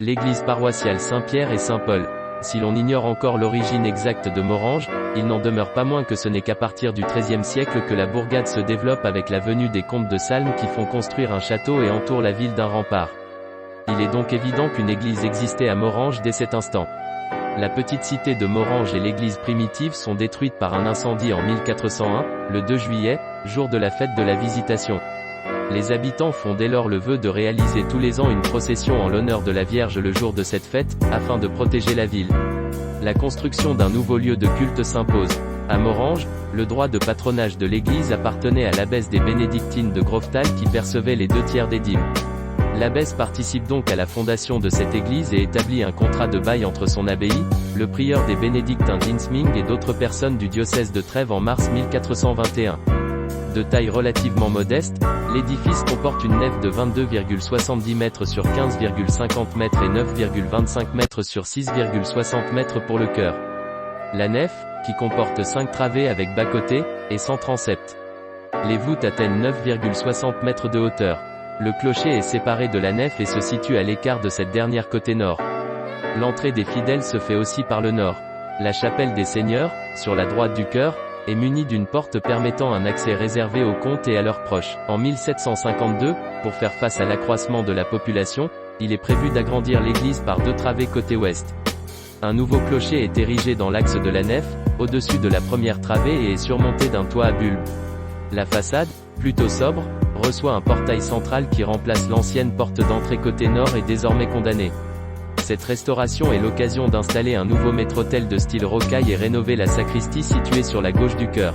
L'église paroissiale Saint-Pierre et Saint-Paul. Si l'on ignore encore l'origine exacte de Morhange, il n'en demeure pas moins que ce n'est qu'à partir du XIIIe siècle que la bourgade se développe avec la venue des comtes de Salm qui font construire un château et entourent la ville d'un rempart. Il est donc évident qu'une église existait à Morhange dès cet instant. La petite cité de Morhange et l'église primitive sont détruites par un incendie en 1401, le 2 juillet, jour de la fête de la Visitation. Les habitants font dès lors le vœu de réaliser tous les ans une procession en l'honneur de la Vierge le jour de cette fête, afin de protéger la ville. La construction d'un nouveau lieu de culte s'impose. À Morhange, le droit de patronage de l'église appartenait à l'abbesse des bénédictines de Grovetal qui percevait les 2/3 des dîmes. L'abbesse participe donc à la fondation de cette église et établit un contrat de bail entre son abbaye, le prieur des bénédictins d'Innsming et d'autres personnes du diocèse de Trèves en mars 1421. De taille relativement modeste, l'édifice comporte une nef de 22,70 mètres sur 15,50 mètres et 9,25 mètres sur 6,60 mètres pour le chœur. La nef, qui comporte 5 travées avec bas-côtés, est sans transept. Les voûtes atteignent 9,60 mètres de hauteur. Le clocher est séparé de la nef et se situe à l'écart de cette dernière côté nord. L'entrée des fidèles se fait aussi par le nord. La chapelle des seigneurs, sur la droite du chœur, est munie d'une porte permettant un accès réservé aux comtes et à leurs proches. En 1752, pour faire face à l'accroissement de la population, il est prévu d'agrandir l'église par 2 travées côté ouest. Un nouveau clocher est érigé dans l'axe de la nef, au-dessus de la première travée et est surmonté d'un toit à bulbe. La façade, plutôt sobre, reçoit un portail central qui remplace l'ancienne porte d'entrée côté nord et désormais condamnée. Cette restauration est l'occasion d'installer un nouveau maître-autel de style rocaille et rénover la sacristie située sur la gauche du chœur.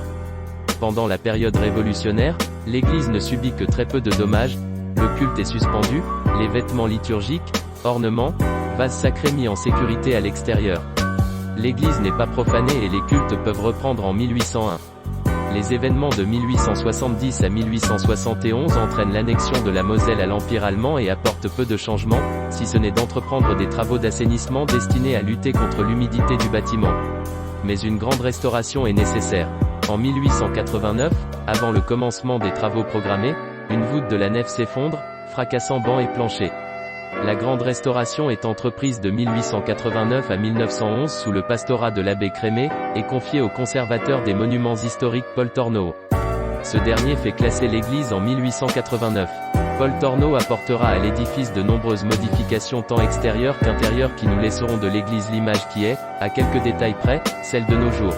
Pendant la période révolutionnaire, l'église ne subit que très peu de dommages, le culte est suspendu, les vêtements liturgiques, ornements, vases sacrés mis en sécurité à l'extérieur. L'église n'est pas profanée et les cultes peuvent reprendre en 1801. Les événements de 1870 à 1871 entraînent l'annexion de la Moselle à l'Empire allemand et apportent peu de changements, si ce n'est d'entreprendre des travaux d'assainissement destinés à lutter contre l'humidité du bâtiment. Mais une grande restauration est nécessaire. En 1889, avant le commencement des travaux programmés, une voûte de la nef s'effondre, fracassant bancs et planchers. La grande restauration est entreprise de 1889 à 1911 sous le pastorat de l'abbé Crémé, et confiée au conservateur des monuments historiques Paul Torneau. Ce dernier fait classer l'église en 1889. Paul Torneau apportera à l'édifice de nombreuses modifications tant extérieures qu'intérieures qui nous laisseront de l'église l'image qui est, à quelques détails près, celle de nos jours.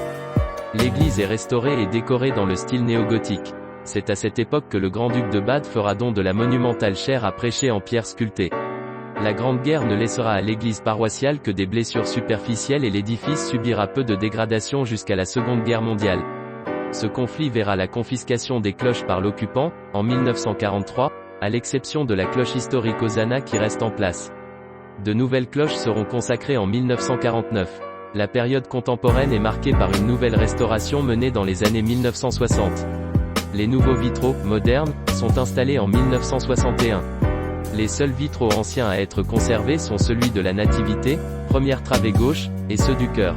L'église est restaurée et décorée dans le style néo-gothique. C'est à cette époque que le grand-duc de Bade fera don de la monumentale chaire à prêcher en pierre sculptée. La Grande Guerre ne laissera à l'église paroissiale que des blessures superficielles et l'édifice subira peu de dégradation jusqu'à la Seconde Guerre mondiale. Ce conflit verra la confiscation des cloches par l'occupant, en 1943, à l'exception de la cloche historique Hosanna qui reste en place. De nouvelles cloches seront consacrées en 1949. La période contemporaine est marquée par une nouvelle restauration menée dans les années 1960. Les nouveaux vitraux, modernes, sont installés en 1961. Les seuls vitraux anciens à être conservés sont celui de la Nativité, première travée gauche, et ceux du chœur.